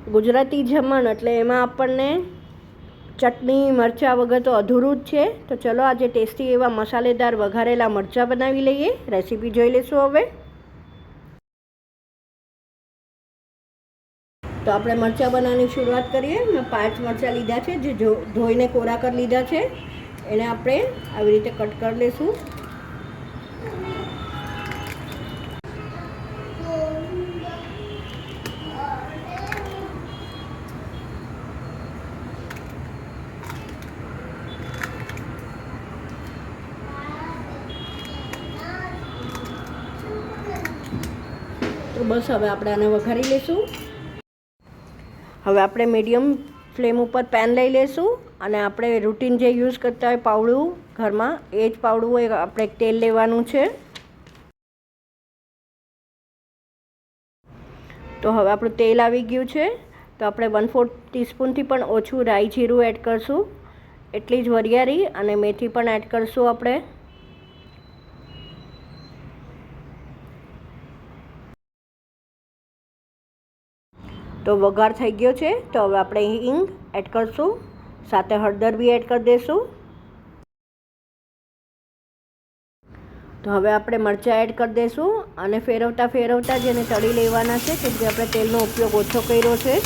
ગુજરાતી જમણ એટલે એમાં આપણને ચટણી મરચાં વગર તો અધૂરું જ છે. તો ચલો આજે ટેસ્ટી એવા મસાલેદાર વઘારેલા મરચાં બનાવી લઈએ. રેસીપી જોઈ લઈશું હવે. તો આપણે મરચાં બનાવવાની શરૂઆત કરીએ. મેં 5 મરચાં લીધા છે, જે ધોઈને કોરા કરી લીધા છે. એને આપણે આવી રીતે કટ કરી લઈશું. તો બસ હવે આપણે આને વઘારી લઈશું. હવે આપણે મીડિયમ ફ્લેમ ઉપર પેન લઈ લઈશું અને આપણે રૂટીન જે યુઝ કરતા હોય પાવડું ઘરમાં, એ જ પાવડું હોય આપણે તેલ લેવાનું છે. તો હવે આપણું તેલ આવી ગયું છે. તો આપણે 1/4 ટીસ્પૂનથી પણ ઓછું રાઈ જીરું એડ કરશું. એટલી જ વરિયાળી અને મેથી પણ એડ કરશું આપણે. તો વઘાર થઈ ગયો છે. તો હવે આપણે હિંગ એડ કરશું, સાથે હળદર બી એડ કરી દઈશું. તો હવે આપણે મરચાં એડ કરી દઈશું અને ફેરવતા જેને તળી લેવાના છે, કેમ કે આપણે તેલનો ઉપયોગ ઓછો કર્યો છે.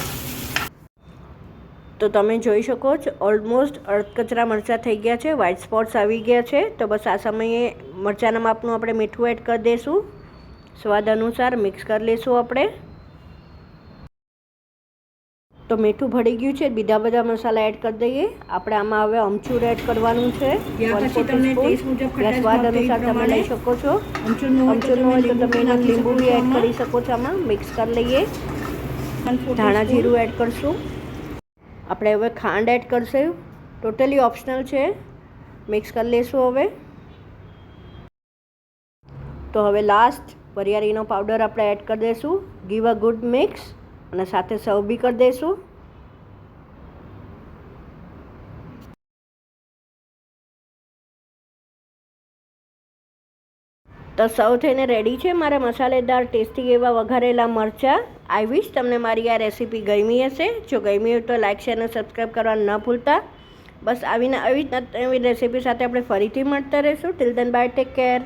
તો તમે જોઈ શકો છો ઓલમોસ્ટ અડકચરા મરચાં થઈ ગયા છે, વ્હાઇટ સ્પોટ્સ આવી ગયા છે. તો બસ આ સમયે મરચાંના માપનું આપણે મીઠું એડ કરી દઈશું. સ્વાદ અનુસાર મિક્સ કરી લઈશું આપણે. તો મીઠું ભળી ગયું છે. બીજા બધા મસાલા એડ કરી દઈએ. આપણે આમાં હવે અમચૂર એડ કરવાનું છે. સ્વાદ અનુસાર તમે લઈ શકો છો. અમચૂરનું હોય તો તમે એમાં લીંબુ બી એડ કરી શકો છો. આમાં મિક્સ કરી લઈએ. ધાણા જીરું એડ કરશું. આપણે હવે ખાંડ એડ કરશું. ટોટલી ઓપ્શનલ છે. મિક્સ કરી લઈશું હવે. તો હવે લાસ્ટ વરિયાળીનો પાવડર આપણે એડ કરી દઈશું. ગીવ અ ગુડ મિક્સ અને સાથે સર્વ બી કરી દઈશું. તો સર્વ થઈને રેડી છે મારા મસાલેદાર ટેસ્ટી એવા વઘારેલા મરચાં. આઈ વિશ તમને મારી આ રેસીપી ગમી હશે. જો ગમી હોય તો લાઇક શેર અને સબસ્ક્રાઈબ કરવાનું ન ભૂલતા. બસ આવી નવી રેસીપી સાથે આપણે ફરીથી મળતા રહીશું. Till then by, take care.